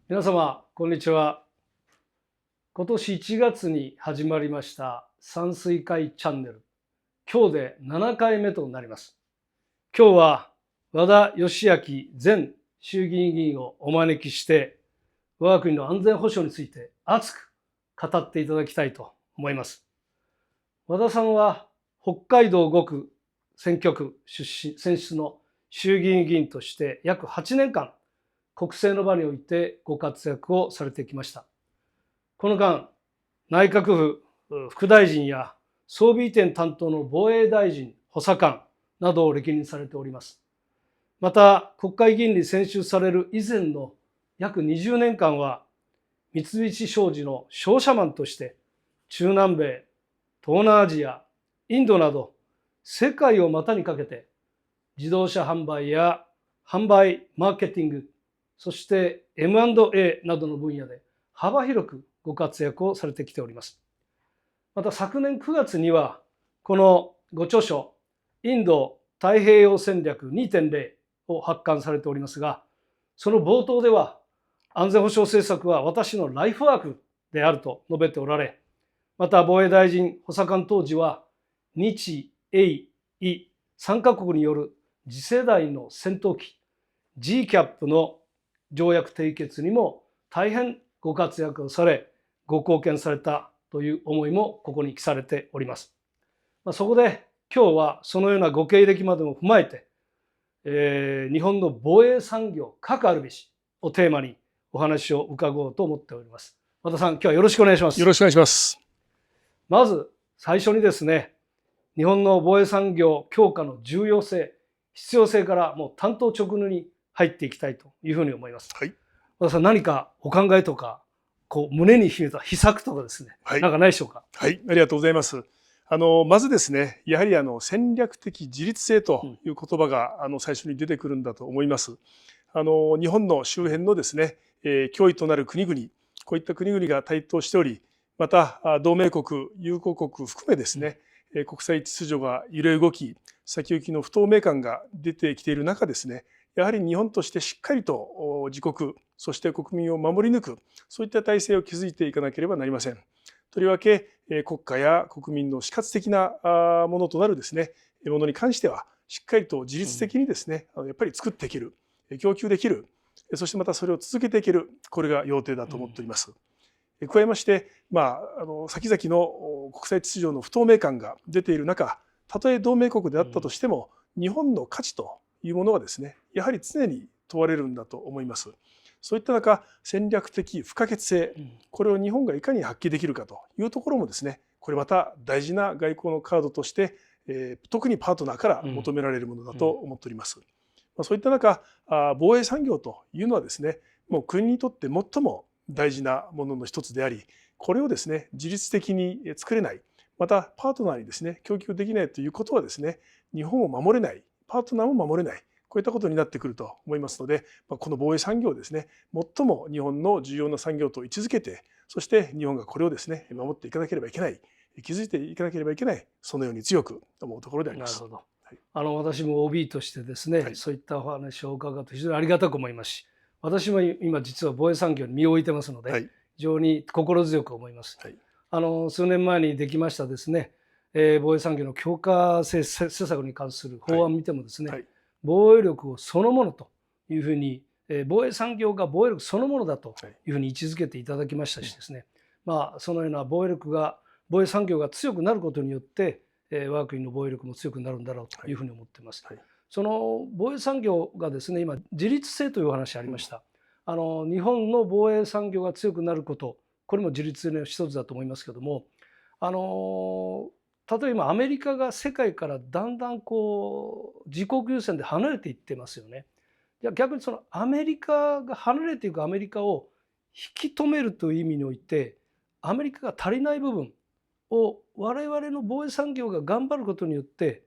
皆様こんにちは。今年1月に始まりました山水会チャンネル、今日で7回目となります。今日は和田義明前衆議院議員をお招きして、我が国の安全保障について熱く語っていただきたいと思います。和田さんは北海道5区選挙区選出の衆議院議員として約8年間国政の場においてご活躍をされてきました。この間、内閣府副大臣や装備移転担当の防衛大臣補佐官などを歴任されております。また、国会議員に選出される以前の約20年間は、三菱商事の商社マンとして、中南米、東南アジア、インドなど、世界を股にかけて、自動車販売や販売、マーケティング、そして M&A などの分野で幅広くご活躍をされてきております。また昨年9月には、このご著書、インド太平洋戦略 2.0 を発刊されておりますが、その冒頭では、安全保障政策は私のライフワークであると述べておられ、また防衛大臣補佐官当時は、日英伊3カ国による次世代の戦闘機 GCAP の条約締結にも大変ご活躍をされ、ご貢献されたという思いもここに記されております。そこで今日はそのようなご経歴までも踏まえて、日本の防衛産業核あるべしをテーマにお話を伺おうと思っております。和田さん、今日はよろしくお願いします。よろしくお願いします。まず最初にですね、日本の防衛産業強化の重要性、必要性からもう単刀直入に入っていきたいというふうに思います。はい。和田さん、何かお考えとか、胸に秘めた秘策とかですね、はい、なんかないでしょうか。はい、ありがとうございます。まずですね、やはり戦略的自立性という言葉が最初に出てくるんだと思います。日本の周辺のですね、脅威となる国々、こういった国々が台頭しており、また同盟国、友好国含めですね、国際秩序が揺れ動き、先行きの不透明感が出てきている中ですね、やはり日本としてしっかりと自国、そして国民を守り抜く、そういった体制を築いていかなければなりません。とりわけ国家や国民の死活的なものとなるですね、ものに関してはしっかりと自律的にですね、やっぱり作っていける、供給できる、そしてまたそれを続けていける、これが要諦だと思っております。加えまして、先々の国際秩序の不透明感が出ている中、たとえ同盟国であったとしても、日本の価値というものはですね、やはり常に問われるんだと思います。そういった中、戦略的不可欠性、これを日本がいかに発揮できるかというところもですね、これまた大事な外交のカードとして、特にパートナーから求められるものだと思っております。そういった中、防衛産業というのはですね、もう国にとって最も大事なものの一つであり、これをですね、自律的に作れない、またパートナーにですね、供給できないということはですね、日本を守れない、パートナーも守れない、こういったことになってくると思いますので、この防衛産業をですね、最も日本の重要な産業と位置づけて、そして日本がこれをですね、守っていかなければいけない、築いていかなければいけない、そのように強く思うところであります。なるほど。私も OB としてですね、そういったお話を伺うと非常にありがたく思いますし、私も今実は防衛産業に身を置いてますので、非常に心強く思います。数年前にできましたですね、防衛産業の強化施策に関する法案を見てもですね、防衛力をそのものというふうに、防衛産業が防衛力そのものだというふうに位置づけていただきましたしですね、そのような防衛産業が強くなることによって、我が国の防衛力も強くなるんだろうというふうに思っています。その防衛産業がですね、今自立性というお話ありました。日本の防衛産業が強くなること、これも自立の一つだと思いますけども、例えばアメリカが世界からだんだん自国優先で離れていってますよね。逆にそのアメリカが離れていくアメリカを引き止めるという意味において、アメリカが足りない部分を我々の防衛産業が頑張ることによって、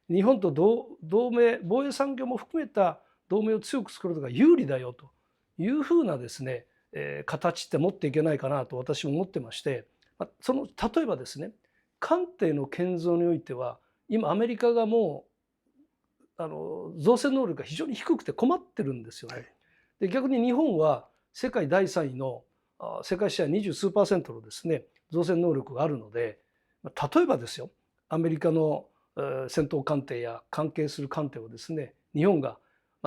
日本と同盟、防衛産業も含めた同盟を強く作ることが有利だよというふうなですね、形って持っていけないかなと私も思ってまして、例えばですね、艦艇の建造においては今アメリカがもう造船能力が非常に低くて困ってるんですよね。で逆に日本は世界第3位の世界シェア20数%のですね造船能力があるので、例えばですよ、アメリカの戦闘艦艇や関係する艦艇をですね日本が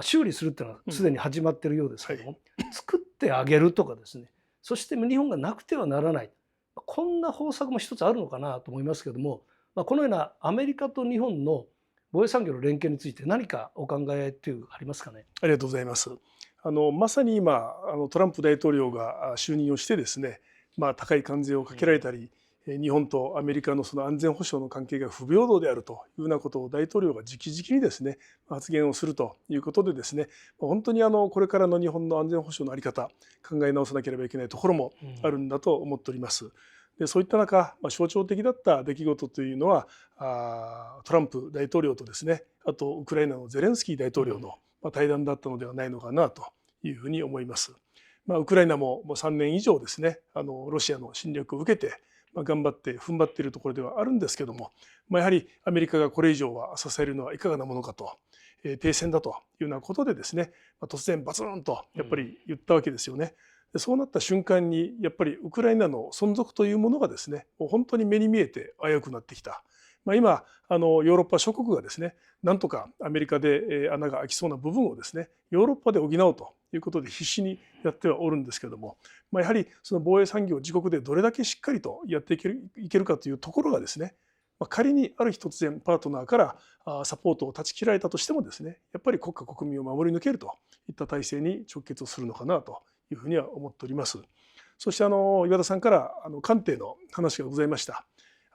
修理するっていうのはすでに始まっているようですけども、作ってあげるとかですね、そして日本がなくてはならない、こんな方策も一つあるのかなと思いますけども、このようなアメリカと日本の防衛産業の連携について何かお考えというありますかね。ありがとうございます。まさに今トランプ大統領が就任をしてですね、高い関税をかけられたり、日本とアメリカのその安全保障の関係が不平等であるというようなことを大統領が直々にですね発言をするということでですね、本当にこれからの日本の安全保障の在り方考え直さなければいけないところもあるんだと思っております。でそういった中、象徴的だった出来事というのはトランプ大統領とですね、あとウクライナのゼレンスキー大統領の対談だったのではないのかなというふうに思います。ウクライナも3年以上ですねロシアの侵略を受けて頑張って踏ん張っているところではあるんですけども、やはりアメリカがこれ以上は支えるのはいかがなものかと、停戦だというようなことでですね、突然バツンとやっぱり言ったわけですよね。でそうなった瞬間にやっぱりウクライナの存続というものがですねもう本当に目に見えて危うくなってきた。今ヨーロッパ諸国がですねなんとかアメリカで穴が開きそうな部分をですねヨーロッパで補おうということで必死にやってはおるんですけども、やはりその防衛産業を自国でどれだけしっかりとやっていけるかというところがですね、仮にある日突然パートナーからサポートを断ち切られたとしてもですね、やっぱり国家国民を守り抜けるといった体制に直結をするのかなというふうには思っております。そして岩田さんから艦艇の話がございました。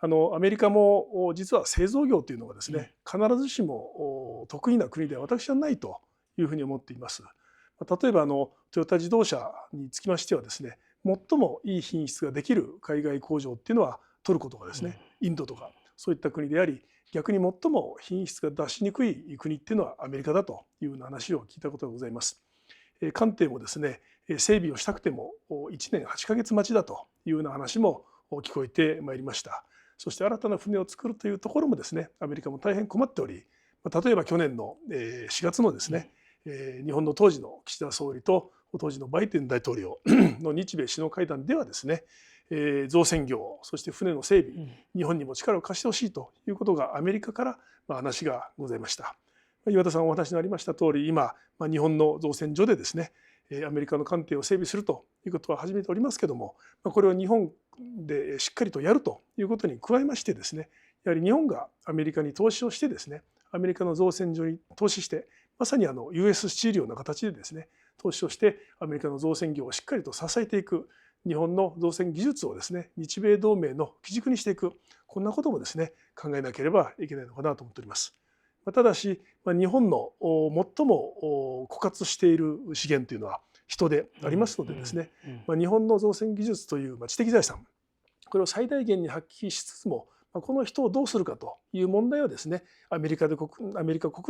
アメリカも実は製造業というのがですね、必ずしも得意な国では私はないというふうに思っています。例えばトヨタ自動車につきましてはですね、最もいい品質ができる海外工場っていうのはトルコとかですね、インドとかそういった国であり、逆に最も品質が出しにくい国っていうのはアメリカだというような話を聞いたことがございます。艦艇もですね、整備をしたくても1年8ヶ月待ちだというような話も聞こえてまいりました。そして新たな船を作るというところもですね、アメリカも大変困っており、例えば去年の4月のですね、日本の当時の岸田総理と当時のバイデン大統領の日米首脳会談ではですね、造船業そして船の整備、日本にも力を貸してほしいということがアメリカから話がございました。岩田さんお話のありました通り、今日本の造船所でですねアメリカの艦艇を整備するということは始めておりますけども、これを日本でしっかりとやるということに加えましてですね、やはり日本がアメリカに投資をしてですね、アメリカの造船所に投資して、まさにUS スチールような形でですね投資をしてアメリカの造船業をしっかりと支えていく、日本の造船技術をですね日米同盟の基軸にしていく、こんなこともですね考えなければいけないのかなと思っております。ただし日本の最も枯渇している資源というのは人でありますのでですね、日本の造船技術という知的財産、これを最大限に発揮しつつもこの人をどうするかという問題はですねアメリカ国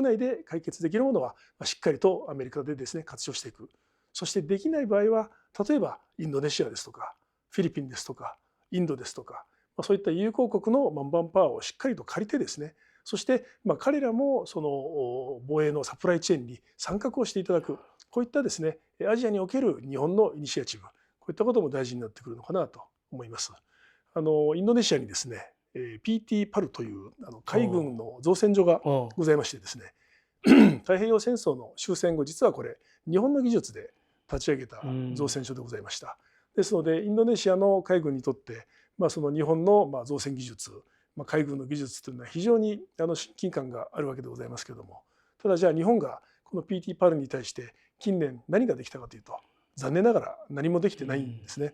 内で解決できるものはしっかりとアメリカでですね活用していく。そしてできない場合は例えばインドネシアですとかフィリピンですとかインドですとかそういった友好国のマンパワーをしっかりと借りてですね、そして彼らもその防衛のサプライチェーンに参画をしていただく、こういったですねアジアにおける日本のイニシアチブ、こういったことも大事になってくるのかなと思います。インドネシアにですね PT パルという海軍の造船所がございましてですね太平洋戦争の終戦後、実はこれ日本の技術で立ち上げた造船所でございました。ですのでインドネシアの海軍にとってその日本の造船技術、海軍の技術というのは非常に親近感があるわけでございますけれども、ただじゃあ日本がこの PT パルに対して近年何ができたかというと、残念ながら何もできてないんですね。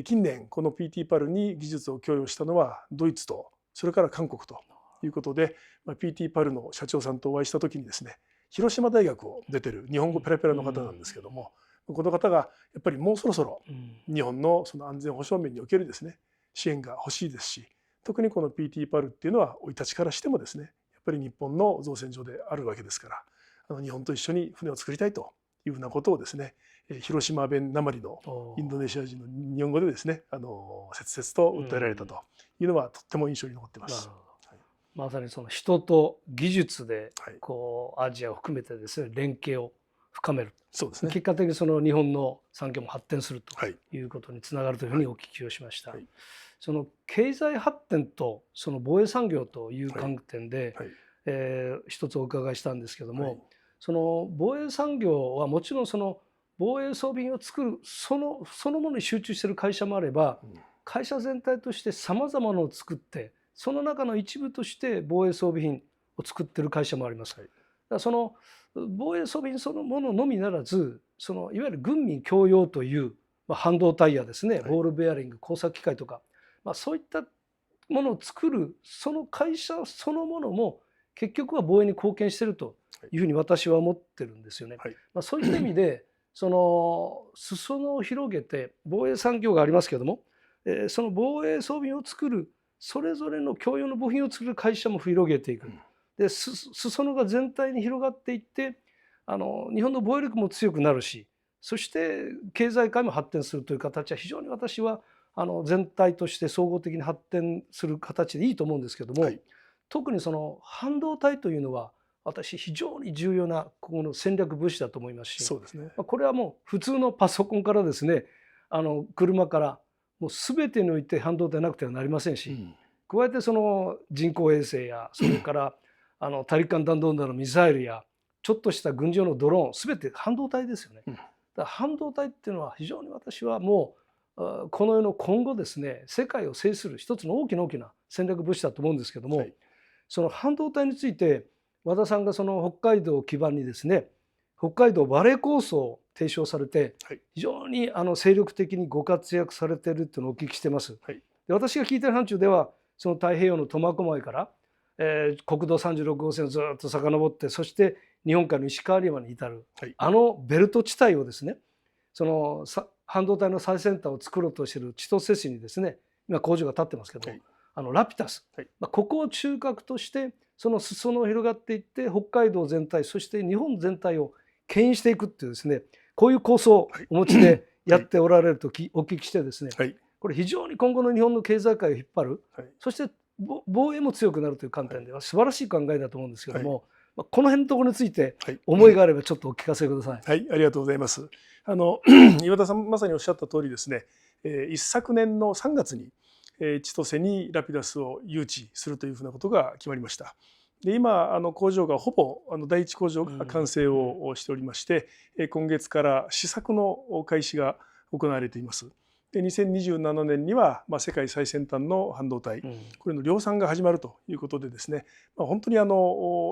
近年この PT パルに技術を供与したのはドイツとそれから韓国ということで、PT パルの社長さんとお会いした時にですね、広島大学を出てる日本語ペラペラの方なんですけども、この方がやっぱりもうそろそろ日本のその安全保障面におけるですね支援が欲しいですし、特にこの PT パルっていうのは生い立ちからしてもですねやっぱり日本の造船所であるわけですから、日本と一緒に船を作りたいというふうなことをですね、広島弁なまりのインドネシア人の日本語でですね切々と訴えられたというのはとっても印象に残っています。まさにその人と技術でアジアを含めてですね連携を深める。そうですね。結果的にその日本の産業も発展するとはいいうことにつながるというふうにお聞きをしました。はいその経済発展とその防衛産業という観点で、はい一つお伺いしたんですけども、はい、その防衛産業はもちろんその防衛装備品を作るそのものに集中している会社もあれば、会社全体としてさまざまなのを作ってその中の一部として防衛装備品を作っている会社もあります。だからその防衛装備品そのもののみならず、そのいわゆる軍民共用という、半導体やですね、ボールベアリング、工作機械とか、そういったものを作るその会社そのものも結局は防衛に貢献しているというふうに私は思ってるんですよね。そういった意味でその裾野を広げて防衛産業がありますけれども、その防衛装備を作るそれぞれの共用の部品を作る会社も広げていく。で裾野が全体に広がっていって、日本の防衛力も強くなるし、そして経済界も発展するという形は非常に私は全体として総合的に発展する形でいいと思うんですけども、特にその半導体というのは私非常に重要なここの戦略物資だと思いますし、そうですね。これはもう普通のパソコンからですね、車からもう全てにおいて半導体なくてはなりませんし、加えてその人工衛星やそれから大陸間弾道弾のミサイルやちょっとした軍事用のドローン、全て半導体ですよね。だから半導体っていうのは非常に私はもうこの世の今後ですね、世界を制する一つの大きな戦略物資だと思うんですけども、その半導体について和田さんがその北海道を基盤にですね、北海道バレー構想を提唱されて、非常に精力的にご活躍されているというのをお聞きしています。で、私が聞いている範疇では、その太平洋の苫小牧から、国道36号線をずっと遡って、そして日本海の石川まで至る、ベルト地帯をですね、その半導体の最先端を作ろうとしている千歳市にですね、今工場が建ってますけど、ラピダス、ここを中核としてその裾野を広がっていって、北海道全体、そして日本全体を牽引していくっていうですね、こういう構想をお持ちでやっておられるとお聞きしてですね、これ非常に今後の日本の経済界を引っ張る、そして防衛も強くなるという観点では素晴らしい考えだと思うんですけども、この辺のところについて思いがあればちょっとお聞かせください。はい、ありがとうございます。岩田さんまさにおっしゃった通りですね、一昨年の3月に千歳にラピダスを誘致するというふうなことが決まりました。で、今工場がほぼ第一工場が完成をしておりまして、今月から試作の開始が行われています。で、2027年には世界最先端の半導体、これの量産が始まるということでですね、本当に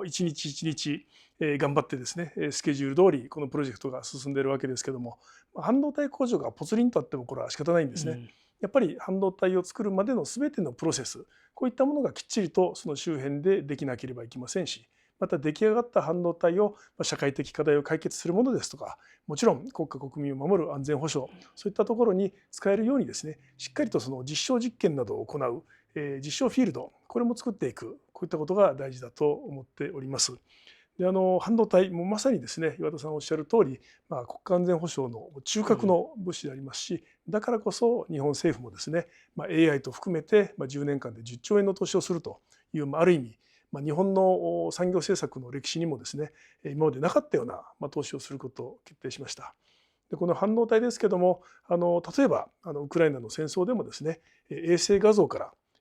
一日一日頑張ってですね、スケジュール通りこのプロジェクトが進んでいるわけですけども、半導体工場がポツリンとあってもこれは仕方ないんですね。やっぱり半導体を作るまでの全てのプロセス、こういったものがきっちりとその周辺でできなければいけませんし、また出来上がった半導体を社会的課題を解決するものですとか、もちろん国家国民を守る安全保障、そういったところに使えるようにですね、しっかりとその実証実験などを行う、実証フィールド、これも作っていく、こういったことが大事だと思っております。で、半導体もまさにですね、岩田さんおっしゃる通り、国家安全保障の中核の物資でありますし、だからこそ日本政府もですね、AI と含めて10年間で10兆円の投資をするという、ある意味日本の産業政策の歴史にもですね、今までなかったような投資をすることを決定しました。で、この半導体ですけども、例えばウクライナの戦争でもですね、衛星画像か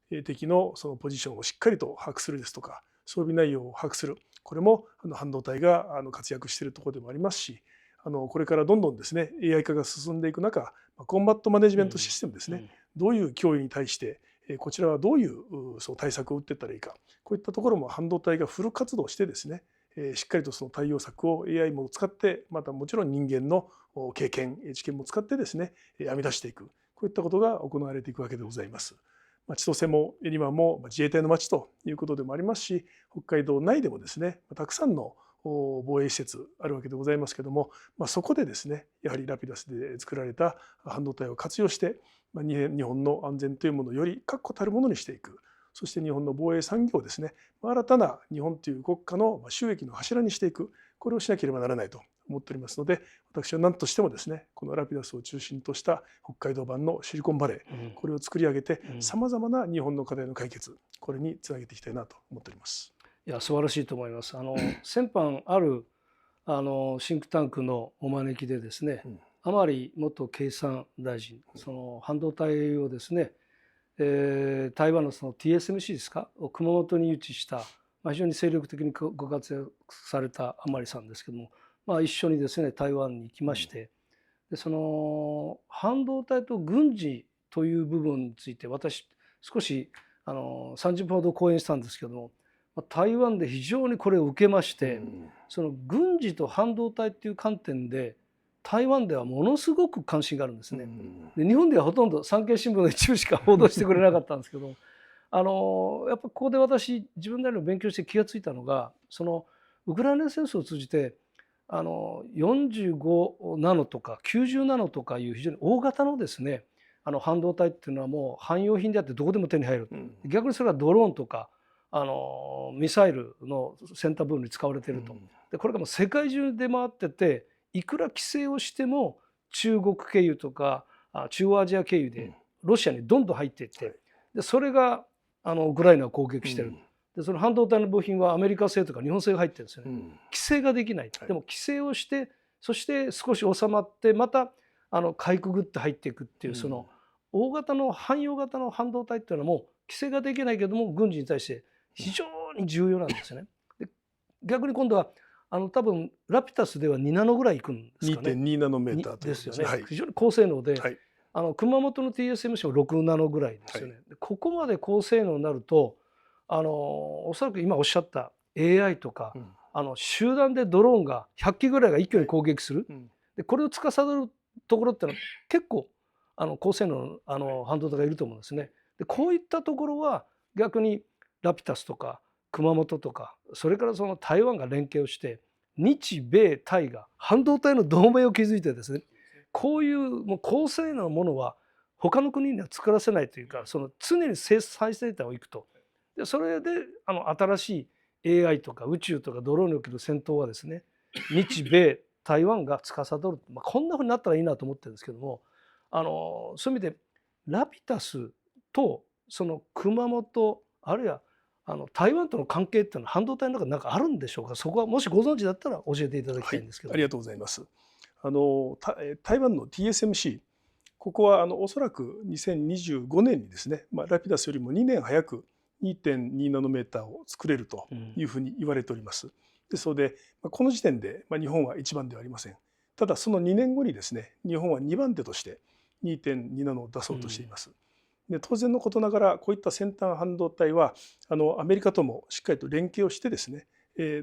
ら敵のそのポジションをしっかりと把握するですとか、装備内容を把握する、これも半導体が活躍しているところでもありますし、これからどんどんですね AI 化が進んでいく中、コンバットマネジメントシステムですね、どういう脅威に対してこちらはどういうその対策を打っていったらいいか、こういったところも半導体がフル活動してですね、しっかりとその対応策を AI も使って、またもちろん人間の経験知見も使ってですね編み出していく、こういったことが行われていくわけでございます。千歳も恵庭も自衛隊の町ということでもありますし、北海道内でもですねたくさんの防衛施設あるわけでございますけども、そこでですねやはりラピダスで作られた半導体を活用して、日本の安全というものをより確固たるものにしていく、そして日本の防衛産業をですね新たな日本という国家の収益の柱にしていく、これをしなければならないと思っておりますので、私は何としてもですねこのラピダスを中心とした北海道版のシリコンバレー、これを作り上げてさまざまな日本の課題の解決、これにつなげていきたいなと思っております。いや、素晴らしいと思います。先般あるシンクタンクのお招きでですね、甘利元経産大臣、その半導体をですね、台湾のその TSMC ですかを熊本に誘致した、非常に精力的にご活躍された甘利さんですけども、一緒にですね台湾に行きまして、でその半導体と軍事という部分について私少し30分ほど講演したんですけども、台湾で非常にこれを受けまして、その軍事と半導体っていう観点で台湾ではものすごく関心があるんですね。で日本ではほとんど産経新聞の一部しか報道してくれなかったんですけどやっぱここで私自分なりの勉強して気がついたのが、そのウクライナ戦争を通じて45ナノとか90ナノとかいう非常に大型のですね半導体っていうのはもう汎用品であってどこでも手に入る、逆にそれはドローンとかミサイルの先端部分に使われていると。でこれがもう世界中で回ってて、いくら規制をしても中国経由とか中央アジア経由でロシアにどんどん入っていって、でそれがウクライナを攻撃してる。でその半導体の部品はアメリカ製とか日本製が入ってるんですよね。規制ができない。でも規制をして、そして少し収まってまたかいくぐって入っていくっていう、その大型の汎用型の半導体っていうのも規制ができないけども軍事に対して非常に重要なんですよね。で逆に今度は多分ラピュタスでは2ナノぐらいいくんですかね。2.2ナノメーターというですよね。非常に高性能で、熊本の TSMC も6ナノぐらいですよね。でここまで高性能になるとおそらく今おっしゃった AI とか、集団でドローンが100機ぐらいが一挙に攻撃する、でこれを司るところってのは結構高性能の半導体がいると思うんですね。でこういったところは逆にラピュタスとか熊本とか、それからその台湾が連携をして日米台が半導体の同盟を築いてですね、こういうもう高性能なものは他の国には作らせないというか、その常に最先端を行くと。でそれで新しい AI とか宇宙とかドローンにおける戦闘はですね、日米台湾が司る、こんなふうになったらいいなと思ってるんですけども、そういう意味でラピュタスとその熊本あるいは台湾との関係っていうのは半導体の中に何かあるんでしょうか。そこはもしご存知だったら教えていただきたいんですけど。ありがとうございます。台湾の TSMC、ここはおそらく2025年にですね、ラピュタスよりも2年早く 2.2 ナノメーターを作れるというふうに言われております。ですのでこの時点で日本は1番ではありません。ただその2年後にですね、日本は2番手として 2.2 ナノを出そうとしています。で当然のことながらこういった先端半導体はアメリカともしっかりと連携をしてですね、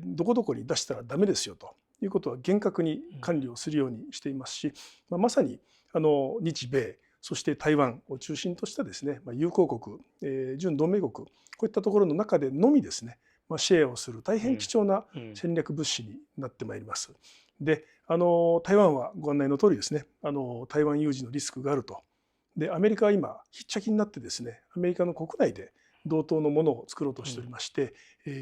どこどこに出したらダメですよということは厳格に管理をするようにしていますし、まさに日米そして台湾を中心としたですね、友好国、準同盟国、こういったところの中でのみですね、シェアをする大変貴重な戦略物資になってまいります。で台湾はご案内の通りですね、台湾有事のリスクがあると。でアメリカは今ひっちゃきになってですね、アメリカの国内で同等のものを作ろうとしておりまして、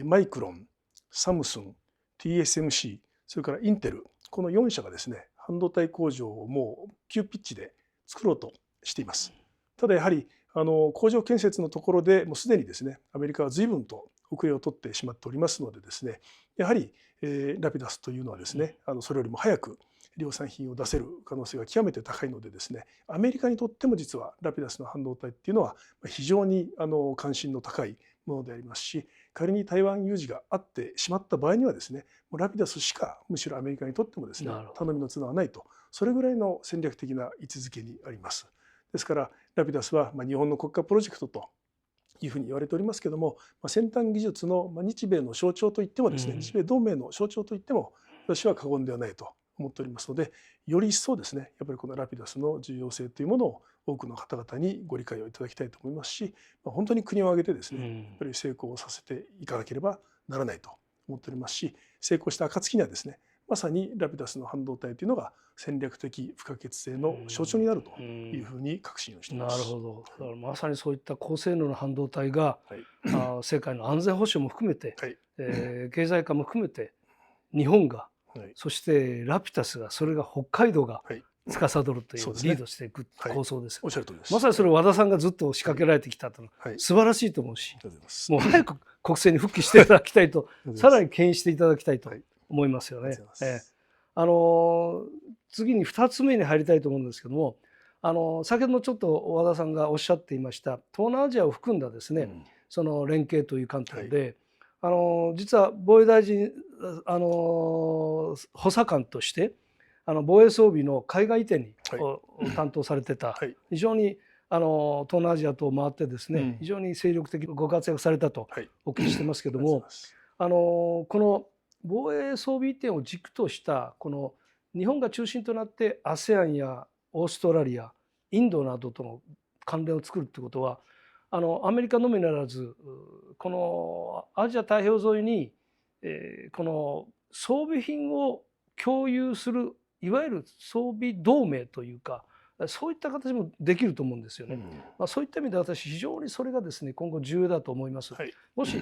マイクロン、サムスン、TSMC、それからインテル、この4社がですね半導体工場をもう急ピッチで作ろうとしています。ただやはり工場建設のところでもうすでにですねアメリカは随分と遅れを取ってしまっておりますのでですね、やはりラピュタスというのはですねそれよりも早く量産品を出せる可能性が極めて高いのでですね、アメリカにとっても実はラピュタスの半導体っていうのは非常に関心の高いものでありますし、仮に台湾有事があってしまった場合にはですね、もうラピュタスしかむしろアメリカにとってもですね頼みの綱はないと、それぐらいの戦略的な位置づけにあります。ですからラピュタスは日本の国家プロジェクトというふうに言われておりますけども、先端技術の日米の象徴といってもですね、日米同盟の象徴といっても私は過言ではないと思っておりますので、より一層ですねやっぱりこのラピュタスの重要性というものを多くの方々にご理解をいただきたいと思いますし、本当に国を挙げてですねやっぱり成功をさせていかなければならないと思っておりますし、成功した暁にはですねまさにラピュタスの半導体というのが戦略的不可欠性の象徴になるというふうに確信をしています。なるほど。だからまさにそういった高性能な半導体が、世界の安全保障も含めて、経済化も含めて日本が、そしてラピュタスが、それが北海道が司るという、リードしていく構想です。おっしゃる通りです。まさにそれを和田さんがずっと仕掛けられてきたというのは素晴らしいと思うし、もう早く国政に復帰していただきたいと、さらに牽引していただきたいと思いますよね。ありがとうございます。次に2つ目に入りたいと思うんですけども、先ほどもちょっと和田さんがおっしゃっていました東南アジアを含んだですね、その連携という観点で、実は防衛大臣、補佐官として防衛装備の海外移転を担当されてた、非常に東南アジア等を回ってですね、非常に精力的にご活躍されたとお聞きしてますけども、この防衛装備移転を軸としたこの日本が中心となって ASEAN やオーストラリア、インドなどとの関連を作るということは、アメリカのみならずこのアジア太平洋沿いに、この装備品を共有するいわゆる装備同盟というか、そういった形もできると思うんですよね。そういった意味で私非常にそれがですね今後重要だと思います。もし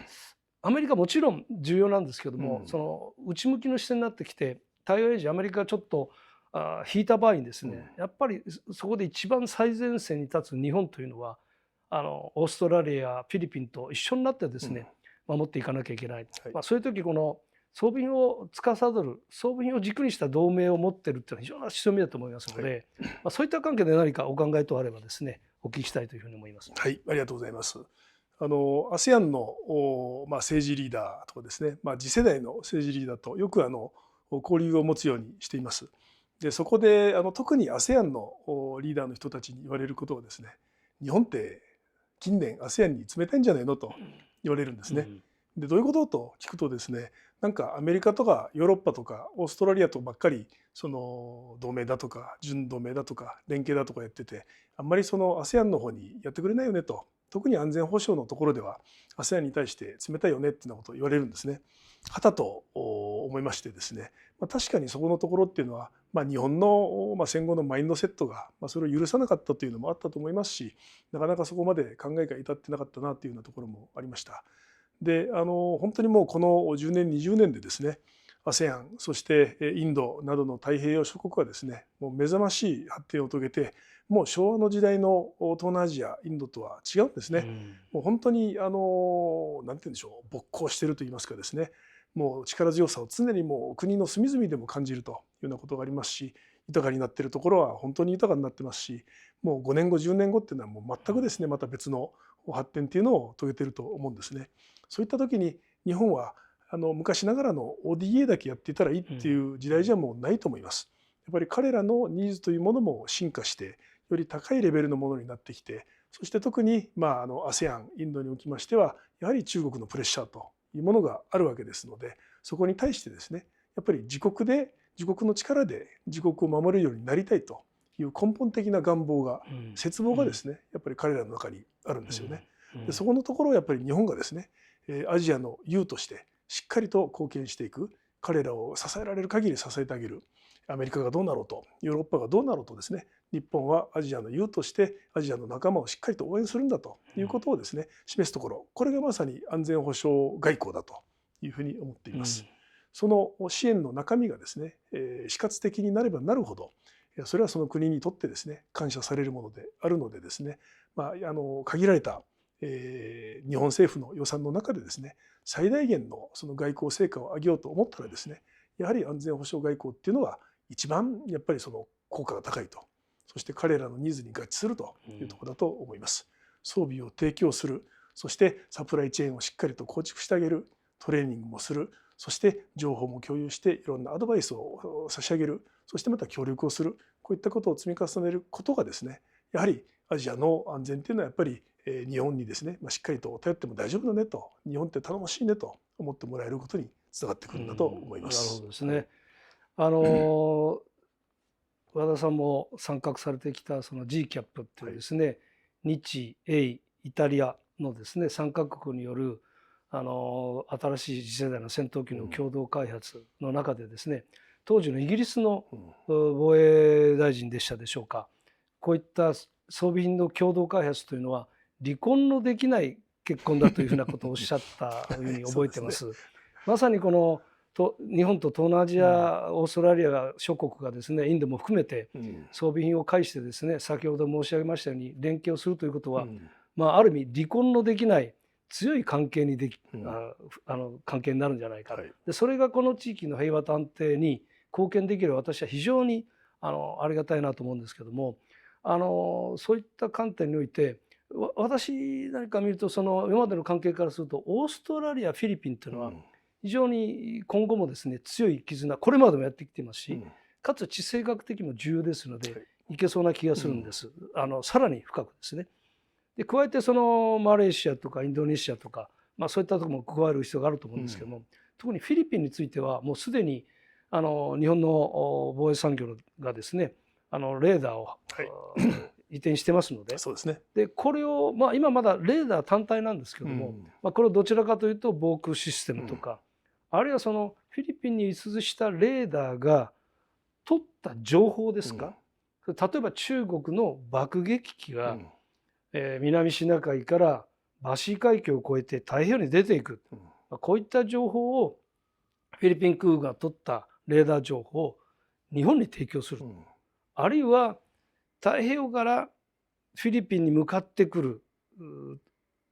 アメリカもちろん重要なんですけども、その内向きの視点になってきて対応エイジアメリカがちょっと引いた場合にですね、やっぱりそこで一番最前線に立つ日本というのはオーストラリアやフィリピンと一緒になってですね、守っていかなきゃいけない。そういう時この装備品を司る装備品を軸にした同盟を持っているというのは非常な強みだと思いますので、そういった関係で何かお考えとあればですねお聞きしたいというふうに思います。はい、ありがとうございます。ASEAN の、政治リーダーとかですね、次世代の政治リーダーとよく交流を持つようにしています。でそこで特に ASEAN のリーダーの人たちに言われることをですね、日本って近年 ASEAN に冷たいんじゃないのと言われるんですね。でどういうことと聞くとですね、なんかアメリカとかヨーロッパとかオーストラリアとばっかりその同盟だとか準同盟だとか連携だとかやってて、あんまりその ASEAN の方にやってくれないよねと、特に安全保障のところでは ASEAN に対して冷たいよねっていうようなことを言われるんですね。はたと思いましてですね、確かにそこのところっていうのは、日本の戦後のマインドセットがそれを許さなかったというのもあったと思いますし、なかなかそこまで考えが至ってなかったなというようなところもありました。で本当にもうこの10年20年でですね、 ASEAN そしてインドなどの太平洋諸国はですね、もう目覚ましい発展を遂げて、もう昭和の時代の東南アジアインドとは違うんですね。もう本当になんて言うんでしょう、勃興しているといいますかですね、もう力強さを常にもう国の隅々でも感じるというようなことがありますし、豊かになっているところは本当に豊かになってますし、もう5年後10年後っていうのはもう全くですねまた別の発展っていうのを遂げていると思うんですね。そういった時に日本は昔ながらの ODA だけやっていたらいいっていう時代じゃもうないと思います。やっぱり彼らのニーズというものも進化してより高いレベルのものになってきて、そして特にASEAN インドにおきましてはやはり中国のプレッシャーというものがあるわけですので、そこに対してですね、やっぱり自国の力で自国を守れるようになりたいという根本的な願望が、切望がですねやっぱり彼らの中にあるんですよね。でそこのところをやっぱり日本がですねアジアの優としてしっかりと貢献していく、彼らを支えられる限り支えてあげる、アメリカがどうなろうとヨーロッパがどうなろうとですね、日本はアジアの優としてアジアの仲間をしっかりと応援するんだということをですね示すところ、これがまさに安全保障外交だというふうに思っています。その支援の中身がですね死活的になればなるほど、それはその国にとってですね感謝されるものであるのでですね、限られた日本政府の予算の中でですね最大限のその外交成果を上げようと思ったらですね、やはり安全保障外交っていうのは一番やっぱりその効果が高いと、そして彼らのニーズに合致するというところだと思います。装備を提供する、そしてサプライチェーンをしっかりと構築してあげる、トレーニングもする、そして情報も共有していろんなアドバイスを差し上げる、そしてまた協力をする、こういったことを積み重ねることがですね、やはりアジアの安全っていうのはやっぱり日本にですね、しっかりと頼っても大丈夫だねと、日本って頼もしいねと思ってもらえることにつながってくるんだと思います。なるほどですね。和田さんも参画されてきたその GCAP っていうですね、日英イタリアのですね3カ国による新しい次世代の戦闘機の共同開発の中でですね、当時のイギリスの防衛大臣でしたでしょうか、こういった装備品の共同開発というのは離婚のできない結婚だというふうなことをおっしゃったように覚えてます。まさにこの日本と東南アジア、オーストラリア諸国がですねインドも含めて装備品を介してですね、先ほど申し上げましたように連携をするということは、ある意味離婚のできない強い関係に関係になるんじゃないか、でそれがこの地域の平和と安定に貢献できる、私は非常にありがたいなと思うんですけども、そういった観点において私何か見ると、その今までの関係からするとオーストラリアフィリピンというのは非常に今後もですね強い絆、これまでもやってきていますし、かつ地政学的にも重要ですので、いけそうな気がするんです、さらに深くですね。で加えてそのマレーシアとかインドネシアとか、そういったところも加える必要があると思うんですけども、特にフィリピンについてはもうすでに日本の防衛産業がですねレーダーを、移転してますので、そうですね。でこれを、今まだレーダー単体なんですけども、これをどちらかというと防空システムとか、あるいはそのフィリピンに移したレーダーが取った情報ですか、例えば中国の爆撃機が、南シナ海からバシー海峡を越えて太平洋に出ていく、こういった情報をフィリピン空軍が取ったレーダー情報を日本に提供する、あるいは太平洋からフィリピンに向かってくる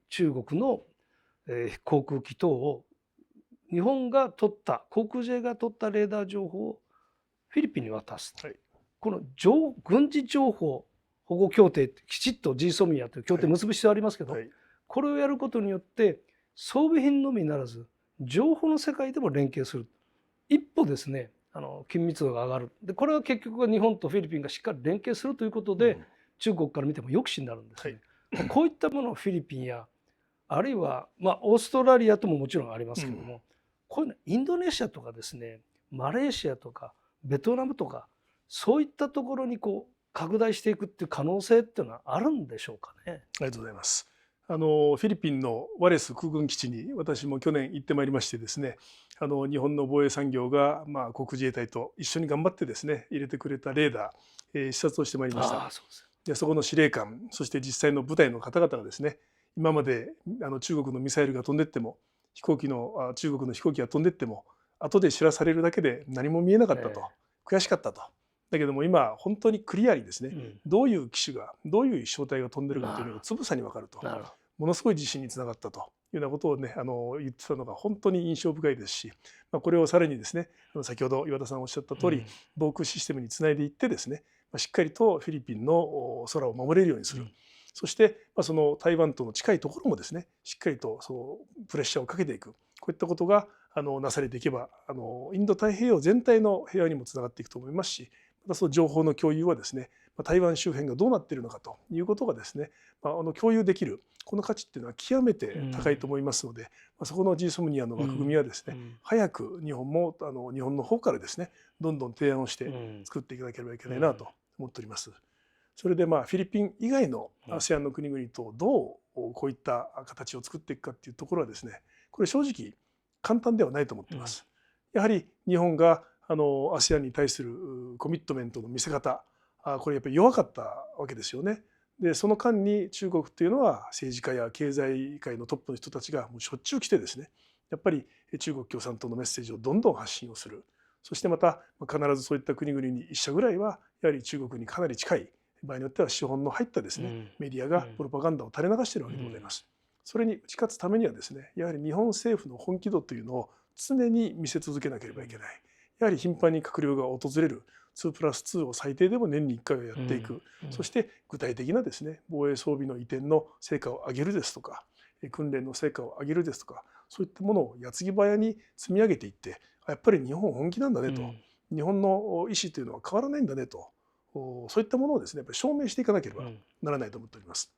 中国の航空機等を日本が取った航空自衛が取ったレーダー情報をフィリピンに渡す、この軍事情報保護協定ってきちっと GSOMIA という協定を結ぶ必要ありますけど、これをやることによって装備品のみならず情報の世界でも連携する、一歩ですね緊密度が上がる。でこれは結局は日本とフィリピンがしっかり連携するということで、中国から見ても抑止になるんですね。こういったものをフィリピンやあるいはオーストラリアとももちろんありますけども、こういうのインドネシアとかですねマレーシアとかベトナムとかそういったところに拡大していくっていう可能性っていうのはあるんでしょうかね。ありがとうございます。フィリピンのワレス空軍基地に私も去年行ってまいりましてですね、日本の防衛産業が航空自衛隊と一緒に頑張ってですね入れてくれたレーダー、視察をしてまいりました。でそこの司令官、そして実際の部隊の方々がですね、今まで中国のミサイルが飛んでっても中国の飛行機が飛んでっても後で知らされるだけで何も見えなかったと、悔しかったと。だけども今本当にクリアにですね、どういう機種がどういう飛翔体が飛んでるかというのがつぶさに分かると、ものすごい自信につながったというようなことをね言ってたのが本当に印象深いですし、これをさらにですね先ほど岩田さんおっしゃった通り、防空システムにつないでいってですね、しっかりとフィリピンの空を守れるようにする、そしてその台湾との近いところもですねしっかりとプレッシャーをかけていく、こういったことがなされていけばインド太平洋全体の平和にもつながっていくと思いますし、またその情報の共有はですね台湾周辺がどうなっているのかということがですね共有できるこの価値っていうのは極めて高いと思いますので、そこの GSOMIA の枠組みはですね、早く日本も日本の方からですねどんどん提案をして作っていかなければいけないなと思っております。それでフィリピン以外の ASEAN の国々とどうこういった形を作っていくかっていうところはですね、これ正直簡単ではないと思っています。やはり日本がASEAN に対するコミットメントの見せ方、これやっぱり弱かったわけですよね。でその間に中国っていうのは政治家や経済界のトップの人たちがもうしょっちゅう来てですね、やっぱり中国共産党のメッセージをどんどん発信をする。そしてまた必ずそういった国々に1社ぐらいはやはり中国にかなり近い、場合によっては資本の入ったですね、メディアがプロパガンダを垂れ流しているわけでございます。それに打ち勝つためにはですね、やはり日本政府の本気度というのを常に見せ続けなければいけない。やはり頻繁に閣僚が訪れる2+2を最低でも年に1回はやっていく、そして具体的なですね防衛装備の移転の成果を上げるですとか、訓練の成果を上げるですとか、そういったものを矢継ぎ早に積み上げていって、やっぱり日本本気なんだねと、日本の意思というのは変わらないんだねと、そういったものをですねやっぱり証明していかなければならないと思っております。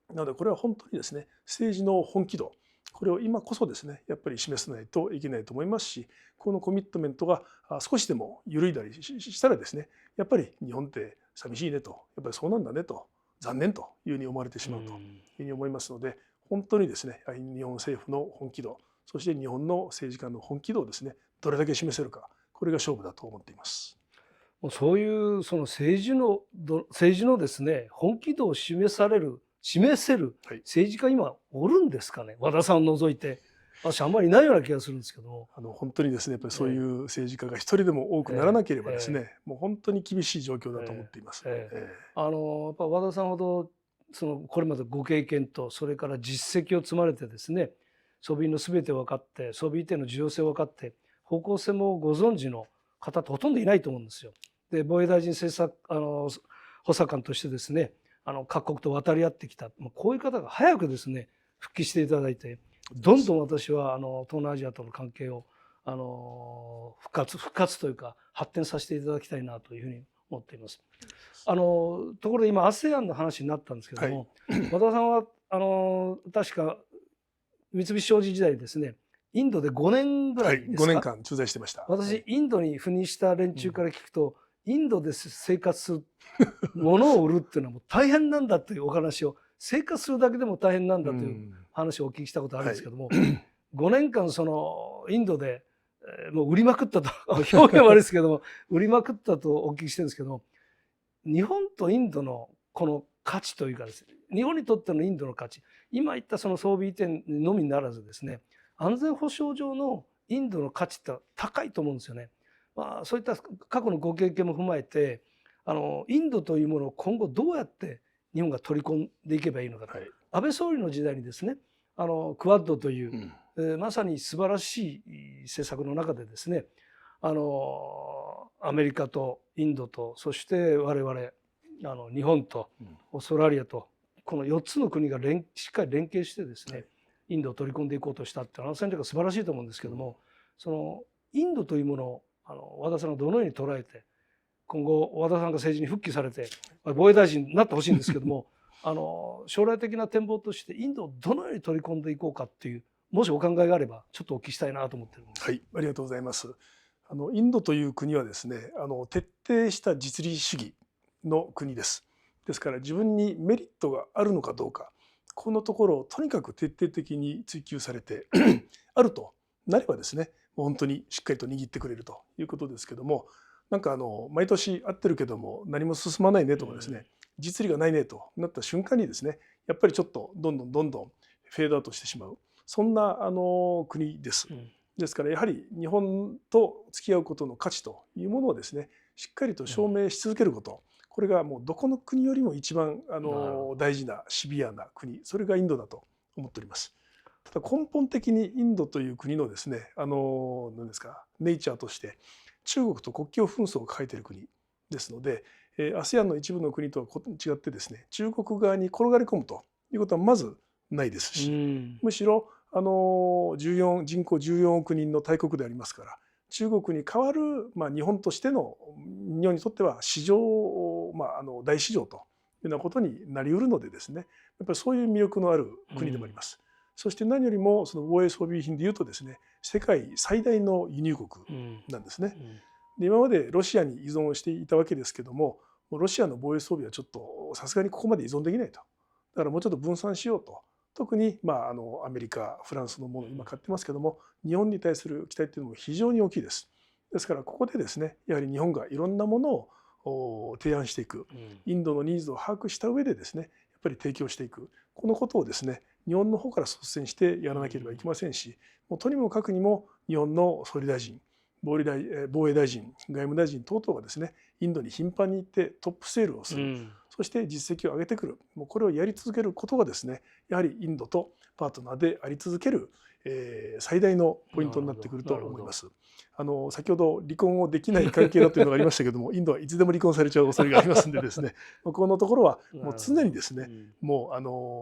なのでこれは本当にですね政治の本気度、これを今こそですねやっぱり示さないといけないと思いますし、このコミットメントが少しでも緩いだりしたらですね、やっぱり日本って寂しいねと、やっぱりそうなんだねと、残念というふうに思われてしまうというふうに思いますので、本当にですね日本政府の本気度、そして日本の政治家の本気度をですねどれだけ示せるか、これが勝負だと思っています。そういうその政治のですね本気度を示せる政治家今おるんですかね。和田さんを除いて私あんまりいないような気がするんですけども、本当にですねやっぱりそういう政治家が一人でも多くならなければですね、もう本当に厳しい状況だと思っています。やっぱ和田さんほどそのこれまでご経験とそれから実績を積まれてですね、装備品の全てを分かって装備移転の重要性を分かって方向性もご存知の方ってほとんどいないと思うんですよ。で防衛大臣政策補佐官としてですね各国と渡り合ってきたこういう方が早くですね復帰していただいてどんどん私は東南アジアとの関係を復活というか発展させていただきたいなというふうに思っています。ところで今 ASEAN の話になったんですけども、和田さんは確か三菱商事時代にですねインドで5年ぐらいですか、5年間駐在してました。私インドに赴任した連中から聞くと、インドで生活する物を売るっていうのはもう大変なんだというお話を生活するだけでも大変なんだという話をお聞きしたことあるんですけども、5年間そのインドでもう売りまくったと表現は悪いですけども売りまくったとお聞きしてるんですけども、日本とインドのこの価値というかですね、日本にとってのインドの価値、今言ったその装備移転のみならずですね、安全保障上のインドの価値って高いと思うんですよね。そういった過去のご経験も踏まえてインドというものを今後どうやって日本が取り込んでいけばいいのかと、安倍総理の時代にですねクアッドという、まさに素晴らしい政策の中でですねアメリカとインドとそして我々日本とオーストラリアとこの4つの国がしっかり連携してですね、インドを取り込んでいこうとしたって戦略が素晴らしいと思うんですけども、そのインドというものを和田さんがどのように捉えて今後和田さんが政治に復帰されて防衛大臣になってほしいんですけども将来的な展望としてインドをどのように取り込んでいこうかっていうもしお考えがあればちょっとお聞きしたいなと思ってるんです。はい、ありがとうございます。インドという国はですね徹底した実利主義の国です。ですから自分にメリットがあるのかどうかこのところをとにかく徹底的に追求されてあるとなればですね本当にしっかりと握ってくれるということですけども、なんか毎年会ってるけども何も進まないねとかですね、実利がないねとなった瞬間にですねやっぱりちょっとどんどんフェードアウトしてしまう、そんな国です。ですからやはり日本と付き合うことの価値というものをですねしっかりと証明し続けること、これがもうどこの国よりも一番大事なシビアな国、それがインドだと思っております。ただ根本的にインドという国のですね何ですかネイチャーとして中国と国境紛争を抱えている国ですので、ASEAN の一部の国とは違ってですね中国側に転がり込むということはまずないですし、むしろ人口14億人の大国でありますから、中国に代わる、日本としての日本にとっては市場、大市場というようなことになりうるのでですね、やっぱりそういう魅力のある国でもあります。そして何よりもその防衛装備品でいうとですね世界最大の輸入国なんですね。で今までロシアに依存をしていたわけですけども、ロシアの防衛装備はちょっとさすがにここまで依存できないと。だからもうちょっと分散しようと。特にアメリカ、フランスのものを今買ってますけども、日本に対する期待というのも非常に大きいです。ですからここでですねやはり日本がいろんなものを提案していく、インドのニーズを把握した上でですねやっぱり提供していく、このことをですね日本の方から率先してやらなければいけませんし、もうとにもかくにも日本の総理大臣、防衛大臣、外務大臣等々がですねインドに頻繁に行ってトップセールをする、そして実績を上げてくる、もうこれをやり続けることがですねやはりインドとパートナーであり続ける、最大のポイントになってくると思います。先ほど離婚をできない関係だというのがありましたけどもインドはいつでも離婚されちゃう恐れがありますんでですねこのところはもう常にですねも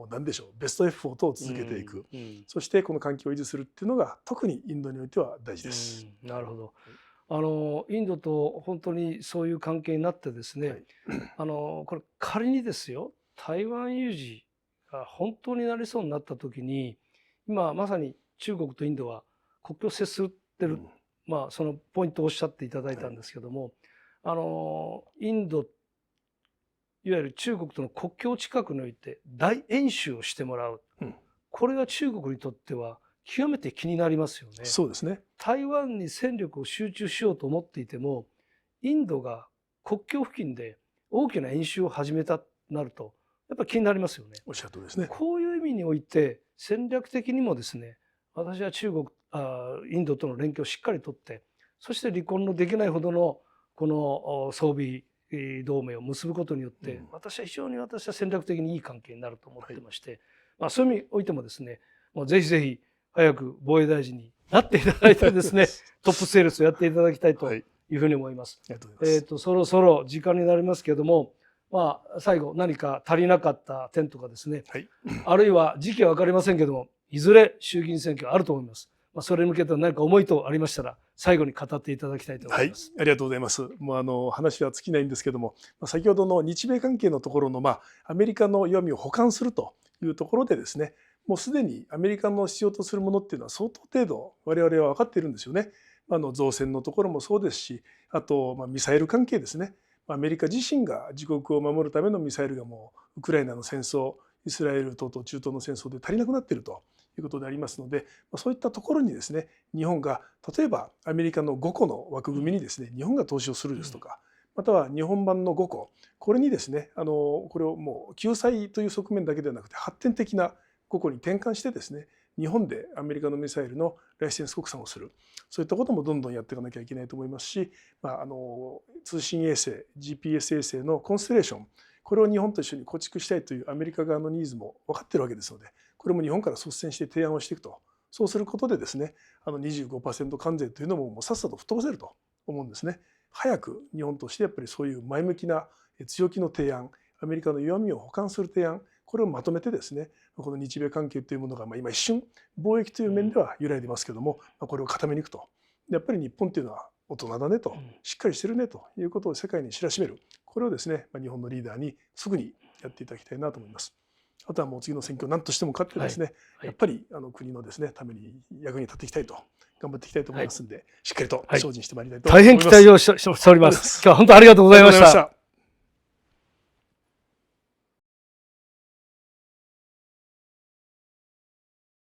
う何でしょうベストエフォートを続けていく、そしてこの関係を維持するっていうのが特にインドにおいては大事です。なるほど。インドと本当にそういう関係になってですね、これ仮にですよ台湾有事が本当になりそうになった時に今まさに中国とインドは国境を接するってる、そのポイントをおっしゃっていただいたんですけども、インドいわゆる中国との国境近くにおいて大演習をしてもらう、これが中国にとっては極めて気になりますよね。そうですね。台湾に戦力を集中しようと思っていてもインドが国境付近で大きな演習を始めたとなるとやっぱり気になりますよね。おっしゃるとおりですね。こういう意味において戦略的にもですね私はインドとの連携をしっかりとって、そして離婚のできないほどのこの装備同盟を結ぶことによって、うん私は戦略的にいい関係になると思ってまして、そういう意味においてもですね、もうぜひぜひ早く防衛大臣になっていただいてですねトップセールスをやっていただきたいというふうに思います。ありがとうございます。そろそろ時間になりますけれども、最後何か足りなかった点とかですね、はい、あるいは時期は分かりませんけども、いずれ衆議院選挙あると思います。それに向けて何か思いとありましたら、最後に語っていただきたいと思います。はい、ありがとうございます。もう話は尽きないんですけども、先ほどの日米関係のところの、アメリカの弱みを補完するというところでですね、もうすでにアメリカの必要とするものっていうのは相当程度我々は分かっているんですよね。造船のところもそうですし、あとミサイル関係ですね。アメリカ自身が自国を守るためのミサイルがもうウクライナの戦争、イスラエル等々中東の戦争で足りなくなっているということでありますので、そういったところにですね、日本が例えばアメリカの5個の枠組みにですね、日本が投資をするですとか、または日本版の5個、これにですね、これをもう救済という側面だけではなくて発展的な5個に転換してですね、日本でアメリカのミサイルのライセンス国産をする、そういったこともどんどんやっていかなきゃいけないと思いますし、通信衛星 GPS 衛星のコンステレーション、これを日本と一緒に構築したいというアメリカ側のニーズも分かっているわけですので、これも日本から率先して提案をしていくと、そうすることでですね、25% 関税というのももうさっさと吹っ飛ばせると思うんですね。早く日本としてやっぱりそういう前向きな強気の提案、アメリカの弱みを補完する提案、これをまとめてですね、この日米関係というものが今一瞬貿易という面では揺らいでますけども、これを固めにいくと。やっぱり日本というのは大人だねと、しっかりしてるねということを世界に知らしめる。これをですね、日本のリーダーにすぐにやっていただきたいなと思います。あとはもう次の選挙何としても勝ってですね、やっぱり国のですねために役に立っていきたいと頑張っていきたいと思いますので、しっかりと精進してまいりたいと思います。大変期待をしております。今日は本当にありがとうございました。